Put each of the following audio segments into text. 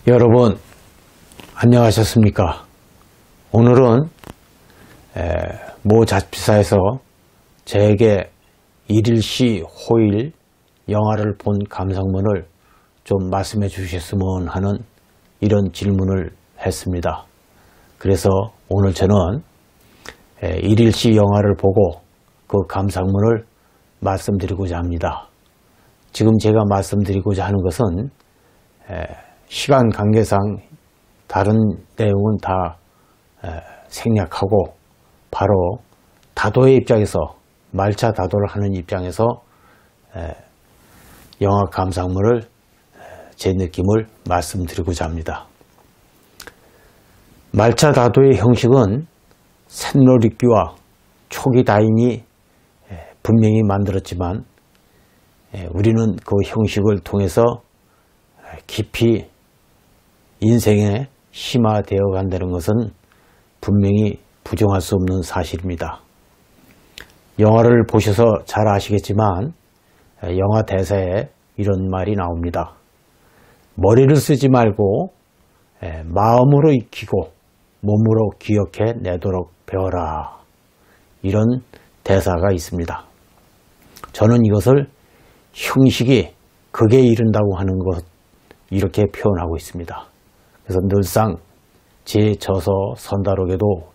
여러분 안녕하셨습니까? 오늘은 모 잡지사에서 저에게 일일시 호일 영화를 본 감상문을 좀 말씀해 주셨으면 하는 이런 질문을 했습니다. 그래서 오늘 저는 일일시 영화를 보고 그 감상문을 말씀드리고자 합니다. 지금 제가 말씀드리고자 하는 것은 시간 관계상 다른 내용은 다 생략하고 바로 다도의 입장에서 말차 다도를 하는 입장에서 영화 감상문을 제 느낌을 말씀드리고자 합니다. 말차 다도의 형식은 샌노리끼와 초기 다인이 분명히 만들었지만 우리는 그 형식을 통해서 깊이 인생에 심화되어 간다는 것은 분명히 부정할 수 없는 사실입니다. 영화를 보셔서 잘 아시겠지만 영화 대사에 이런 말이 나옵니다. 머리를 쓰지 말고 마음으로 익히고 몸으로 기억해 내도록 배워라. 이런 대사가 있습니다. 저는 이것을 형식이 극에 이른다고 하는 것 이렇게 표현하고 있습니다. 그래서 늘상 제 저서 선다록에도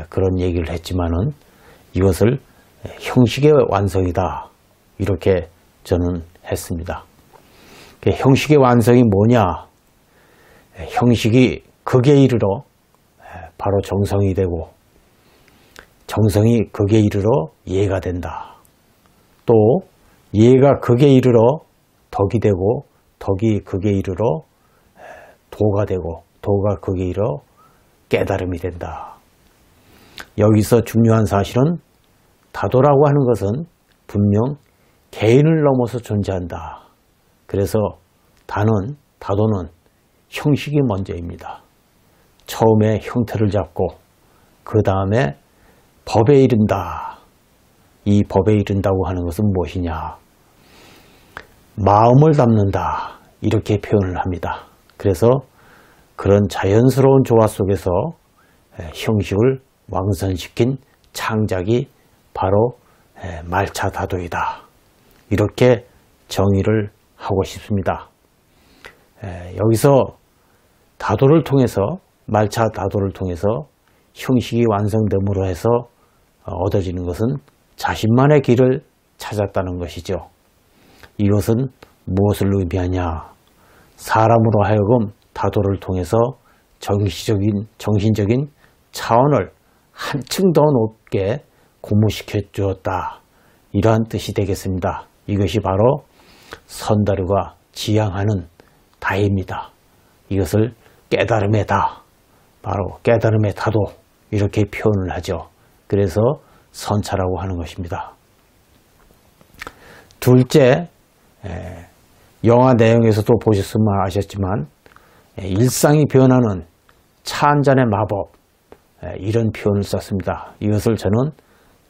그런 얘기를 했지만은 이것을 형식의 완성이다 이렇게 저는 했습니다. 형식의 완성이 뭐냐? 형식이 극에 이르러 바로 정성이 되고 정성이 극에 이르러 예가 된다. 또 예가 극에 이르러 덕이 되고 덕이 극에 이르러 도가 되고 도가 극에 이르러 깨달음이 된다. 여기서 중요한 사실은 다도라고 하는 것은 분명 개인을 넘어서 존재한다. 그래서 다도는 형식이 먼저입니다. 처음에 형태를 잡고 그 다음에 법에 이른다. 이 법에 이른다고 하는 것은 무엇이냐? 마음을 담는다. 이렇게 표현을 합니다. 그래서 그런 자연스러운 조화 속에서 형식을 왕성시킨 창작이 바로 말차 다도이다. 이렇게 정의를 하고 싶습니다. 여기서 다도를 통해서 말차 다도를 통해서 형식이 완성됨으로 해서 얻어지는 것은 자신만의 길을 찾았다는 것이죠. 이것은 무엇을 의미하냐? 사람으로 하여금 다도를 통해서 정신적인 차원을 한층 더 높게 고무시켜 주었다. 이러한 뜻이 되겠습니다. 이것이 바로 선다르가 지향하는 다입니다. 이것을 깨달음의 다, 바로 깨달음의 다도 이렇게 표현을 하죠. 그래서 선차라고 하는 것입니다. 둘째, 영화 내용에서도 보셨으면 아셨지만 일상이 변하는 차 한 잔의 마법 이런 표현을 썼습니다. 이것을 저는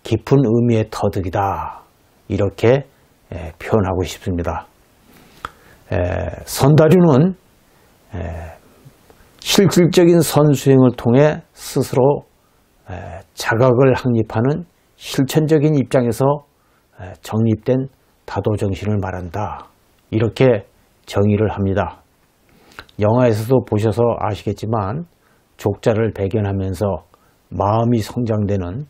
깊은 의미의 터득이다 이렇게 표현하고 싶습니다. 선다류는 실질적인 선수행을 통해 스스로 자각을 확립하는 실천적인 입장에서 정립된 다도정신을 말한다. 이렇게 정의를 합니다. 영화에서도 보셔서 아시겠지만 족자를 배견하면서 마음이 성장되는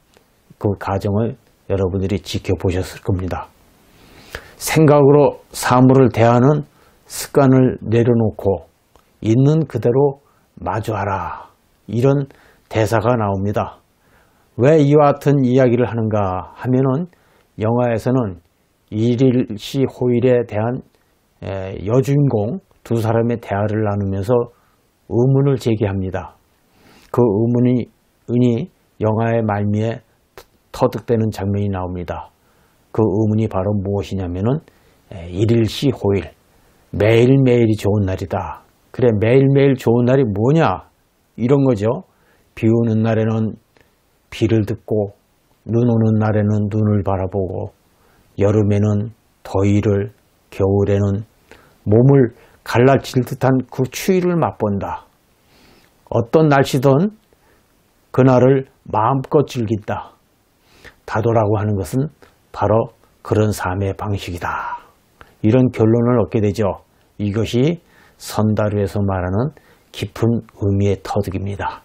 그 과정을 여러분들이 지켜보셨을 겁니다. 생각으로 사물을 대하는 습관을 내려놓고 있는 그대로 마주하라. 이런 대사가 나옵니다. 왜 이와 같은 이야기를 하는가 하면은 영화에서는 일일시 호일에 대한 여주인공 두 사람의 대화를 나누면서 의문을 제기합니다. 그 의문이 영화의 말미에 터득되는 장면이 나옵니다. 그 의문이 바로 무엇이냐면은 일일시 호일, 매일매일이 좋은 날이다. 그래, 매일매일 좋은 날이 뭐냐? 이런 거죠. 비 오는 날에는 비를 듣고 눈 오는 날에는 눈을 바라보고 여름에는 더위를, 겨울에는 몸을 갈라질 듯한 그 추위를 맛본다. 어떤 날씨든 그날을 마음껏 즐긴다. 다도라고 하는 것은 바로 그런 삶의 방식이다. 이런 결론을 얻게 되죠. 이것이 선다루에서 말하는 깊은 의미의 터득입니다.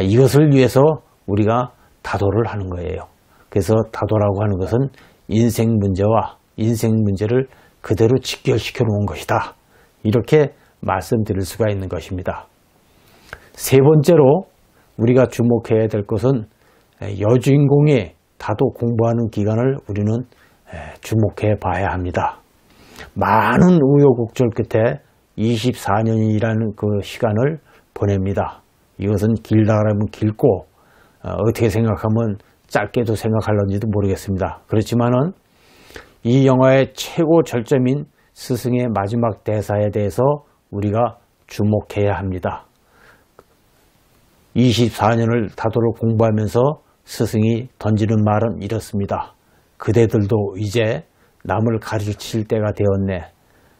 이것을 위해서 우리가 다도를 하는 거예요. 그래서 다도라고 하는 것은 인생 문제와 인생 문제를 그대로 직결시켜 놓은 것이다. 이렇게 말씀드릴 수가 있는 것입니다. 세 번째로 우리가 주목해야 될 것은 여주인공이 다도 공부하는 기간을 우리는 주목해 봐야 합니다. 많은 우여곡절 끝에 24년이라는 그 시간을 보냅니다. 이것은 길다 그러면 길고 어떻게 생각하면 짧게도 생각할런지도 모르겠습니다. 그렇지만은 이 영화의 최고 절정인 스승의 마지막 대사에 대해서 우리가 주목해야 합니다. 24년을 다도를 공부하면서 스승이 던지는 말은 이렇습니다. 그대들도 이제 남을 가르칠 때가 되었네.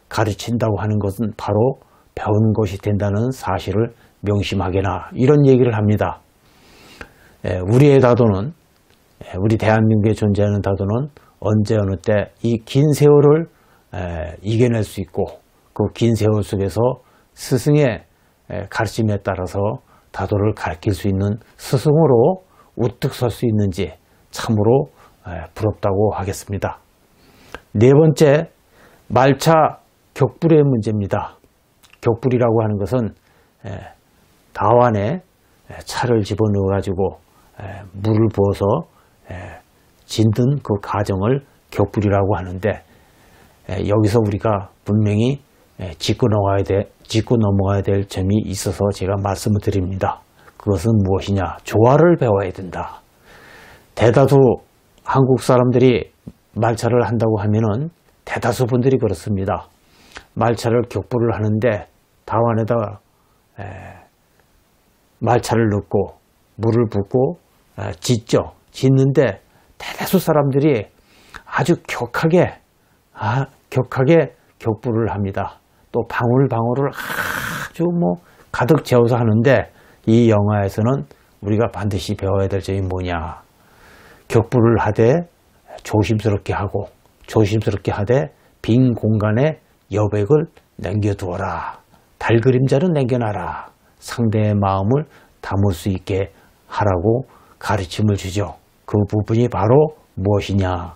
가르친다고 하는 것은 바로 배운 것이 된다는 사실을 명심하게나. 이런 얘기를 합니다. 우리의 다도는, 우리 대한민국에 존재하는 다도는 언제 어느 때 이 긴 세월을 이겨낼 수 있고 그 긴 세월 속에서 스승의 가르침에 따라서 다도를 가르칠 수 있는 스승으로 우뚝 설 수 있는지 참으로 부럽다고 하겠습니다. 네 번째, 말차 격불의 문제입니다. 격불이라고 하는 것은 다완에 차를 집어넣어 가지고 물을 부어서 짓는 그 과정을 격불이라고 하는데, 여기서 우리가 분명히 짚고 넘어가야 될 점이 있어서 제가 말씀을 드립니다. 그것은 무엇이냐? 조화를 배워야 된다. 대다수 한국 사람들이 말차를 한다고 하면은 대다수 분들이 그렇습니다. 말차를 격불을 하는데 다완에다가 말차를 넣고 물을 붓고 짓죠. 짓는데 대다수 사람들이 아주 격하게 격불을 합니다. 또 방울방울을 아주 가득 채워서 하는데, 이 영화에서는 우리가 반드시 배워야 될 점이 뭐냐? 격불을 하되 조심스럽게 하고 조심스럽게 하되 빈 공간에 여백을 남겨두어라. 달 그림자를 남겨놔라. 상대의 마음을 담을 수 있게 하라고 가르침을 주죠. 그 부분이 바로 무엇이냐?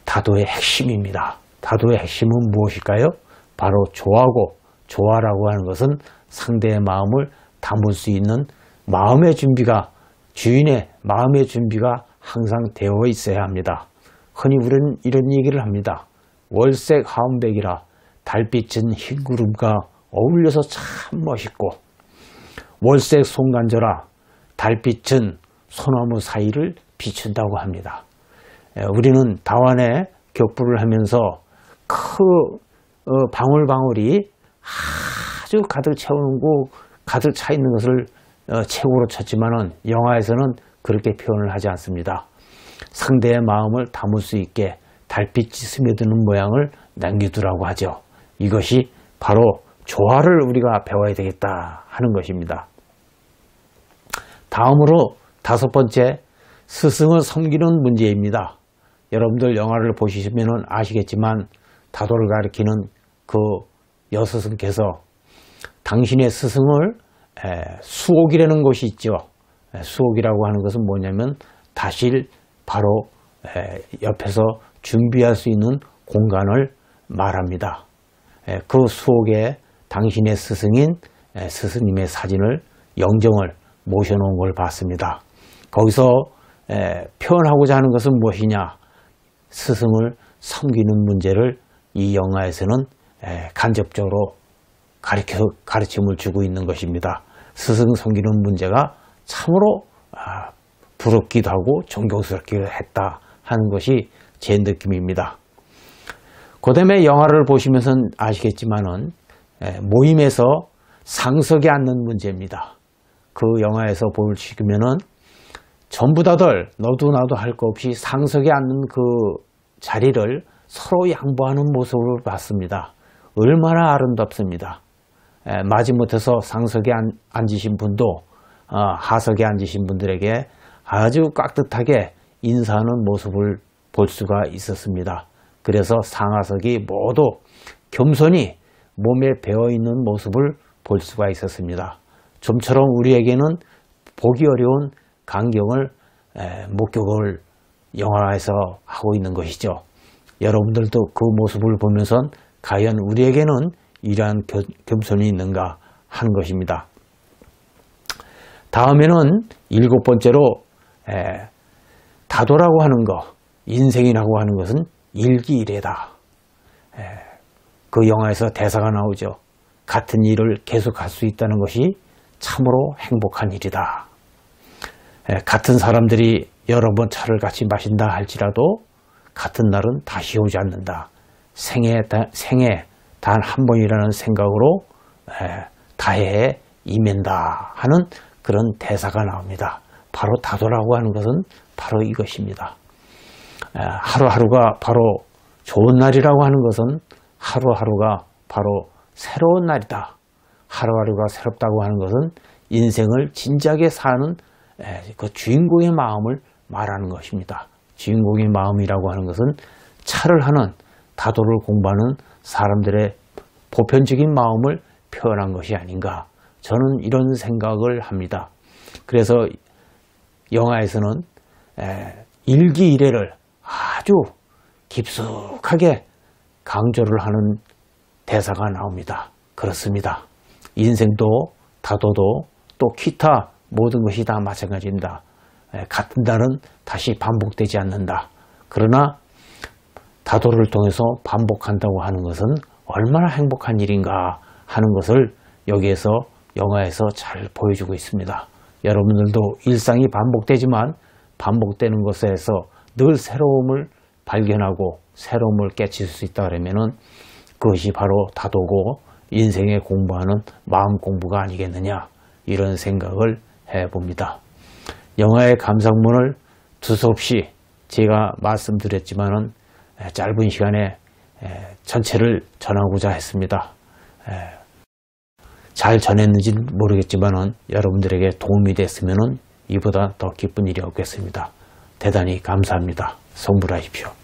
다도의 핵심입니다. 다도의 핵심은 무엇일까요? 바로 조화고, 조화라고 하는 것은 상대의 마음을 담을 수 있는 마음의 준비가, 주인의 마음의 준비가 항상 되어 있어야 합니다. 흔히 우리는 이런 얘기를 합니다. 월색 하운백이라 달빛은 흰 구름과 어울려서 참 멋있고, 월색 송간저라 달빛은 소나무 사이를 비춘다고 합니다. 우리는 다완에 격불을 하면서 그 방울방울이 아주 가득 채우고 가득 차 있는 것을 최고로 쳤지만은, 영화에서는 그렇게 표현을 하지 않습니다. 상대의 마음을 담을 수 있게 달빛이 스며드는 모양을 남겨두라고 하죠. 이것이 바로 조화를 우리가 배워야 되겠다 하는 것입니다. 다음으로 다섯 번째, 스승을 섬기는 문제입니다. 여러분들 영화를 보시면 아시겠지만 다도를 가리키는 그 여스승께서 당신의 스승을 수옥이라는 곳이 있죠. 수옥이라고 하는 것은 뭐냐면 다실 바로 옆에서 준비할 수 있는 공간을 말합니다. 그 수옥에 당신의 스승인 스승님의 사진을, 영정을 모셔놓은 걸 봤습니다. 거기서 표현하고자 하는 것은 무엇이냐? 스승을 섬기는 문제를 이 영화에서는 간접적으로 가르침을 주고 있는 것입니다. 스승 섬기는 문제가 참으로 부럽기도 하고 존경스럽기도 했다 하는 것이 제 느낌입니다. 그 다음에 영화를 보시면서 아시겠지만은 모임에서 상석에 앉는 문제입니다. 그 영화에서 보시면은 전부 다들 너도 나도 할 것 없이 상석에 앉는 그 자리를 서로 양보하는 모습을 봤습니다. 얼마나 아름답습니다. 마지못해서 상석에 앉으신 분도 하석에 앉으신 분들에게 아주 깍듯하게 인사하는 모습을 볼 수가 있었습니다. 그래서 상하석이 모두 겸손히 몸에 배어있는 모습을 볼 수가 있었습니다. 좀처럼 우리에게는 보기 어려운 광경을 목격을 영화에서 하고 있는 것이죠. 여러분들도 그 모습을 보면서 과연 우리에게는 이러한 겸손이 있는가 하는 것입니다. 다음에는 7번째로 다도라고 하는 것, 인생이라고 하는 것은 일기일해다. 그 영화에서 대사가 나오죠. 같은 일을 계속할 수 있다는 것이 참으로 행복한 일이다. 같은 사람들이 여러 번 차를 같이 마신다 할지라도 같은 날은 다시 오지 않는다. 생애 단 한 번이라는 생각으로 다해에 임한다 하는 그런 대사가 나옵니다. 바로 다도라고 하는 것은 바로 이것입니다. 하루하루가 바로 좋은 날이라고 하는 것은 하루하루가 바로 새로운 날이다. 하루하루가 새롭다고 하는 것은 인생을 진지하게 사는 그 주인공의 마음을 말하는 것입니다. 주인공의 마음이라고 하는 것은 차를 하는 다도를 공부하는 사람들의 보편적인 마음을 표현한 것이 아닌가, 저는 이런 생각을 합니다. 그래서 영화에서는 일기일해를 아주 깊숙하게 강조를 하는 대사가 나옵니다. 그렇습니다. 인생도 다도도 또 기타 모든 것이 다 마찬가지입니다. 같은 날은 다시 반복되지 않는다. 그러나 다도를 통해서 반복한다고 하는 것은 얼마나 행복한 일인가 하는 것을 여기에서 영화에서 잘 보여주고 있습니다. 여러분들도 일상이 반복되지만 반복되는 것에서 늘 새로움을 발견하고 새로움을 깨칠 수 있다 그러면은 그것이 바로 다도고 인생에 공부하는 마음 공부가 아니겠느냐, 이런 생각을 해봅니다. 영화의 감상문을 두서없이 제가 말씀드렸지만은 짧은 시간에 전체를 전하고자 했습니다. 잘 전했는지는 모르겠지만은 여러분들에게 도움이 됐으면은 이보다 더 기쁜 일이 없겠습니다. 대단히 감사합니다. 성불하십시오.